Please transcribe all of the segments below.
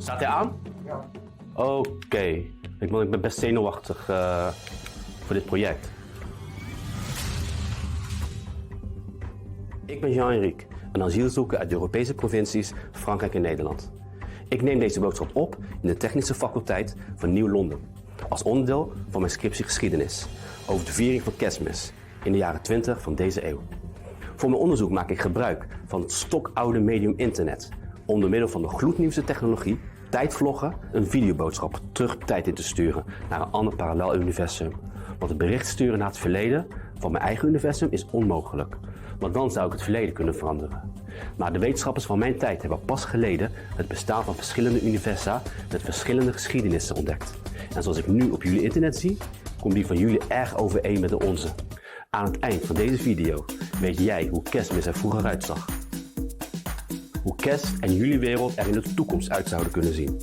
Staat hij aan? Ja. Oké. Ik ben best zenuwachtig voor dit project. Ik ben Jean-Henrique, een asielzoeker uit de Europese provincies Frankrijk en Nederland. Ik neem deze boodschap op in de Technische Faculteit van Nieuw-Londen, als onderdeel van mijn scriptie geschiedenis over de viering van Kerstmis in de jaren 20 van deze eeuw. Voor mijn onderzoek maak ik gebruik van het stokoude medium internet om door middel van de gloednieuwste technologie, tijdvloggen, een videoboodschap terug de tijd in te sturen naar een ander parallel universum. Want het bericht sturen naar het verleden van mijn eigen universum is onmogelijk, want dan zou ik het verleden kunnen veranderen. Maar de wetenschappers van mijn tijd hebben pas geleden het bestaan van verschillende universa met verschillende geschiedenissen ontdekt. En zoals ik nu op jullie internet zie, komt die van jullie erg overeen met de onze. Aan het eind van deze video weet jij hoe Kerstmis er vroeger uitzag. Hoe kerst en jullie wereld er in de toekomst uit zouden kunnen zien.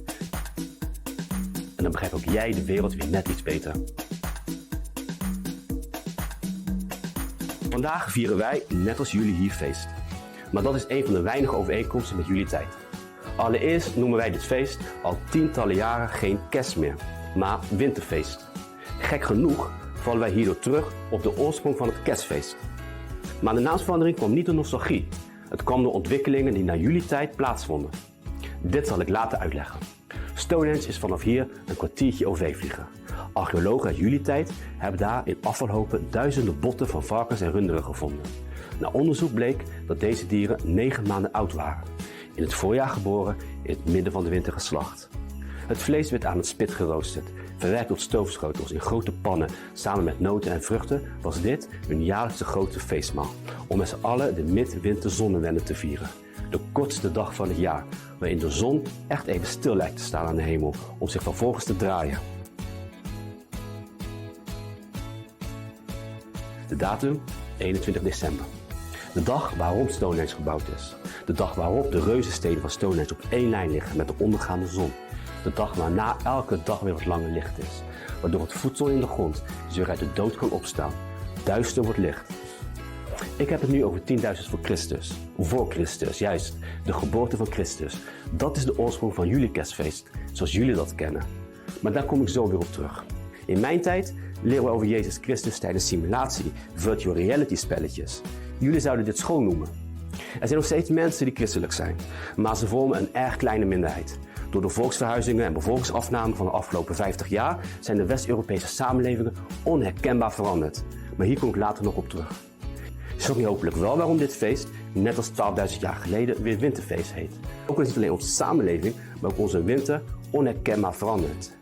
En dan begrijpt ook jij de wereld weer net iets beter. Vandaag vieren wij, net als jullie hier, feest. Maar dat is een van de weinige overeenkomsten met jullie tijd. Allereerst noemen wij dit feest al tientallen jaren geen kerst meer, maar winterfeest. Gek genoeg vallen wij hierdoor terug op de oorsprong van het kerstfeest. Maar de naamsverandering kwam niet door nostalgie. Het kwam door ontwikkelingen die naar jullie tijd plaatsvonden. Dit zal ik later uitleggen. Stonehenge is vanaf hier een kwartiertje OV vliegen. Archeologen uit jullie tijd hebben daar in afvalhopen duizenden botten van varkens en runderen gevonden. Na onderzoek bleek dat deze dieren 9 maanden oud waren. In het voorjaar geboren, in het midden van de winter geslacht. Het vlees werd aan het spit geroosterd. Verwerkt tot stoofschotels in grote pannen samen met noten en vruchten was dit hun jaarlijkse grote feestmaal. Om met z'n allen de midwinter zonnewende te vieren. De kortste dag van het jaar, waarin de zon echt even stil lijkt te staan aan de hemel om zich vervolgens te draaien. De datum 21 december. De dag waarop Stonehenge gebouwd is. De dag waarop de reuzenstenen van Stonehenge op één lijn liggen met de ondergaande zon. De dag waarna elke dag weer wat langer licht is. Waardoor het voedsel in de grond weer uit de dood kan opstaan. Duister wordt licht. Ik heb het nu over 10.000 voor Christus. Voor Christus, juist. De geboorte van Christus. Dat is de oorsprong van jullie kerstfeest, zoals jullie dat kennen. Maar daar kom ik zo weer op terug. In mijn tijd leren we over Jezus Christus tijdens simulatie, virtual reality spelletjes. Jullie zouden dit school noemen. Er zijn nog steeds mensen die christelijk zijn, maar ze vormen een erg kleine minderheid. Door de volksverhuizingen en bevolkingsafname van de afgelopen 50 jaar zijn de West-Europese samenlevingen onherkenbaar veranderd. Maar hier kom ik later nog op terug. Je snapt nu hopelijk wel waarom dit feest, net als 12.000 jaar geleden, weer winterfeest heet. Ook is niet alleen onze samenleving, maar ook onze winter onherkenbaar veranderd.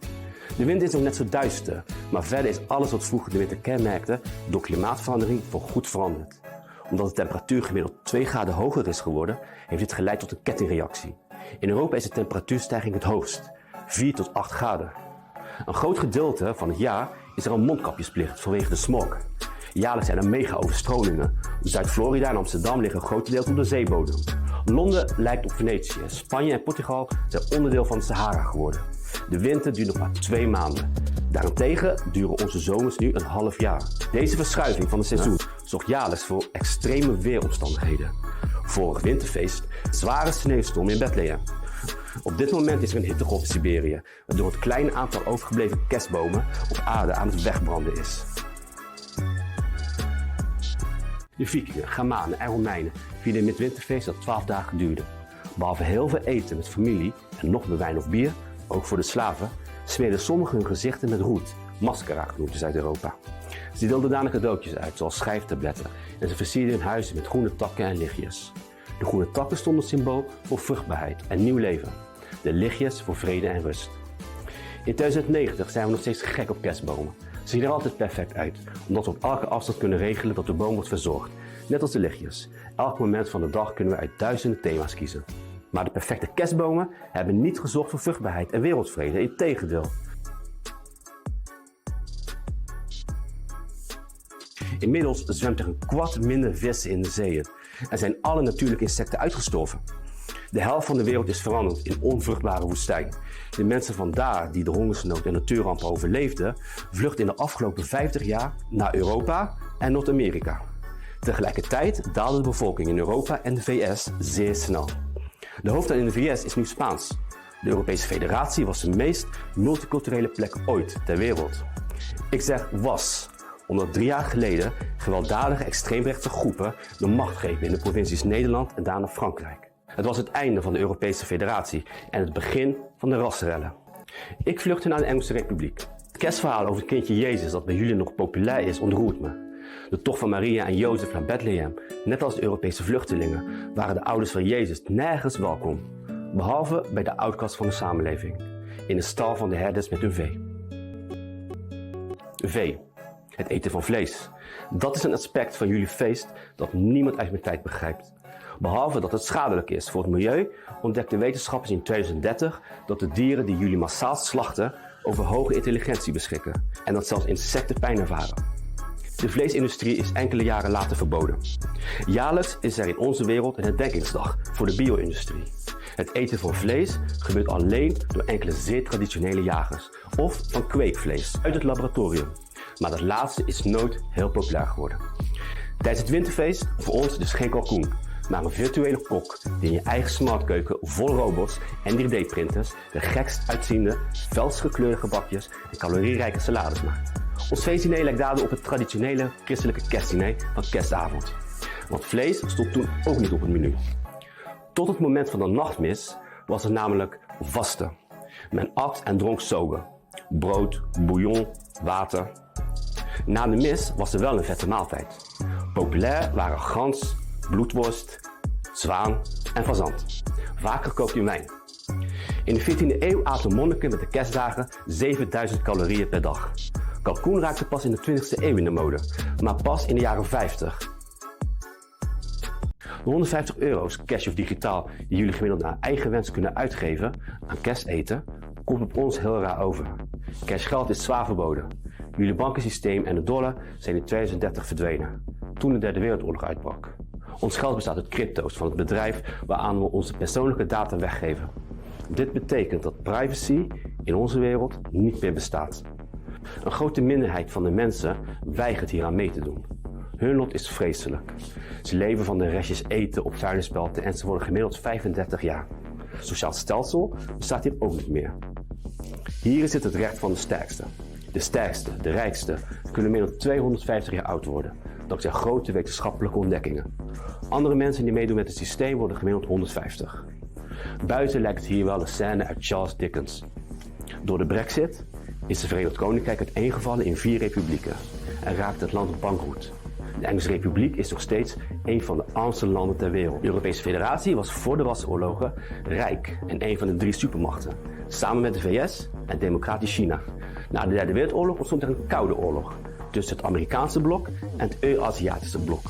De winter is nog net zo duister, maar verder is alles wat vroeger de winter kenmerkte door klimaatverandering voorgoed veranderd. Omdat de temperatuur gemiddeld 2 graden hoger is geworden, heeft dit geleid tot een kettingreactie. In Europa is de temperatuurstijging het hoogst, 4 tot 8 graden. Een groot gedeelte van het jaar is er een mondkapjesplicht vanwege de smog. Jaarlijks zijn er mega-overstromingen. Zuid-Florida en Amsterdam liggen grotendeels op de zeebodem. Londen lijkt op Venetië. Spanje en Portugal zijn onderdeel van de Sahara geworden. De winter duurt nog maar 2 maanden. Daarentegen duren onze zomers nu een half jaar. Deze verschuiving van het seizoen zorgt jaarlijks voor extreme weeromstandigheden. Vorig winterfeest, zware sneeuwstorm in Bethlehem. Op dit moment is er een hittegolf in Siberië, waardoor het kleine aantal overgebleven kerstbomen op aarde aan het wegbranden is. De Vikingen, Germanen en Romeinen vierden in het winterfeest dat 12 dagen duurde. Behalve heel veel eten met familie en nog meer wijn of bier, ook voor de slaven, smeerden sommigen hun gezichten met roet, mascara genoemd in Zuid-Europa. Ze deelden daarna cadeautjes uit, zoals schijftabletten, en ze versierden hun huizen met groene takken en lichtjes. De groene takken stonden symbool voor vruchtbaarheid en nieuw leven. De lichtjes voor vrede en rust. In 2090 zijn we nog steeds gek op kerstbomen. Ze zien er altijd perfect uit, omdat we op elke afstand kunnen regelen dat de boom wordt verzorgd. Net als de lichtjes. Elk moment van de dag kunnen we uit duizenden thema's kiezen. Maar de perfecte kerstbomen hebben niet gezorgd voor vruchtbaarheid en wereldvrede, integendeel. Inmiddels zwemt er een kwart minder vissen in de zeeën en zijn alle natuurlijke insecten uitgestorven. De helft van de wereld is veranderd in onvruchtbare woestijn. De mensen vandaar die de hongersnood en natuurrampen overleefden, vluchten in de afgelopen 50 jaar naar Europa en Noord-Amerika. Tegelijkertijd daalde de bevolking in Europa en de VS zeer snel. De hoofdtaal in de VS is nu Spaans. De Europese Federatie was de meest multiculturele plek ooit ter wereld. Ik zeg was, omdat 3 jaar geleden gewelddadige extreemrechtse groepen de macht grepen in de provincies Nederland en daarna Frankrijk. Het was het einde van de Europese Federatie en het begin van de rassenrellen. Ik vluchtte naar de Engelse Republiek. Het kerstverhaal over het kindje Jezus dat bij jullie nog populair is, ontroert me. De tocht van Maria en Jozef naar Bethlehem, net als de Europese vluchtelingen, waren de ouders van Jezus nergens welkom. Behalve bij de outcast van de samenleving, in de stal van de herders met hun vee. Vee, het eten van vlees. Dat is een aspect van jullie feest dat niemand uit mijn tijd begrijpt. Behalve dat het schadelijk is voor het milieu, ontdekten wetenschappers in 2030 dat de dieren die jullie massaal slachten over hoge intelligentie beschikken en dat zelfs insecten pijn ervaren. De vleesindustrie is enkele jaren later verboden. Jaarlijks is er in onze wereld een herdenkingsdag voor de bio-industrie. Het eten van vlees gebeurt alleen door enkele zeer traditionele jagers of van kweekvlees uit het laboratorium. Maar dat laatste is nooit heel populair geworden. Tijdens het winterfeest voor ons dus geen kalkoen, maar een virtuele kok die in je eigen smartkeuken vol robots en 3D-printers de gekst uitziende, fels gekleurde gebakjes en calorierijke salades maakt. Ons feestdiner lijkt daardoor op het traditionele christelijke kerstdiner van kerstavond. Want vlees stond toen ook niet op het menu. Tot het moment van de nachtmis was het namelijk vasten. Men at en dronk soga. Brood, bouillon, water. Na de mis was er wel een vette maaltijd. Populair waren gans, bloedworst, zwaan en fazant. Vaak gekookt in wijn. In de 14e eeuw aten monniken met de kerstdagen 7000 calorieën per dag. Kalkoen raakte pas in de 20e eeuw in de mode, maar pas in de jaren 50. De 150 euro's, cash of digitaal, die jullie gemiddeld naar eigen wens kunnen uitgeven aan kersteten, komt op ons heel raar over. Cashgeld is zwaar verboden. Jullie bankensysteem en de dollar zijn in 2030 verdwenen, toen de Derde Wereldoorlog uitbrak. Ons geld bestaat uit crypto's van het bedrijf waaraan we onze persoonlijke data weggeven. Dit betekent dat privacy in onze wereld niet meer bestaat. Een grote minderheid van de mensen weigert hieraan mee te doen. Hun lot is vreselijk. Ze leven van de restjes eten op vuilnisbelten en ze worden gemiddeld 35 jaar. Het sociaal stelsel bestaat hier ook niet meer. Hier zit het recht van de sterkste. De sterkste, de rijkste, kunnen meer dan 250 jaar oud worden, dankzij grote wetenschappelijke ontdekkingen. Andere mensen die meedoen met het systeem worden gemiddeld 150. Buiten lijkt het hier wel een scène uit Charles Dickens. Door de Brexit is het Verenigd Koninkrijk uiteengevallen in 4 republieken en raakt het land bankroet. De Engelse Republiek is nog steeds een van de armste landen ter wereld. De Europese Federatie was voor de rasoorlogen rijk en een van de 3 supermachten, samen met de VS en democratisch China. Na de Derde Wereldoorlog ontstond er een koude oorlog tussen het Amerikaanse blok en het Eurasiatische blok.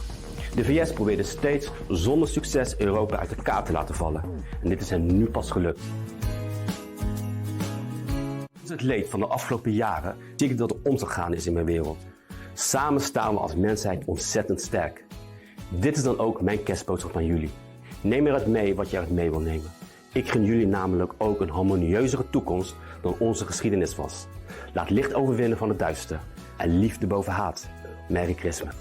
De VS probeerde steeds zonder succes Europa uit elkaar te laten vallen en dit is hen nu pas gelukt. Het leed van de afgelopen jaren zie ik dat er om te gaan is in mijn wereld. Samen staan we als mensheid ontzettend sterk. Dit is dan ook mijn kerstboodschap aan jullie. Neem eruit mee wat je eruit mee wil nemen. Ik gun jullie namelijk ook een harmonieuzere toekomst dan onze geschiedenis was. Laat licht overwinnen van het duister en liefde boven haat. Merry Christmas.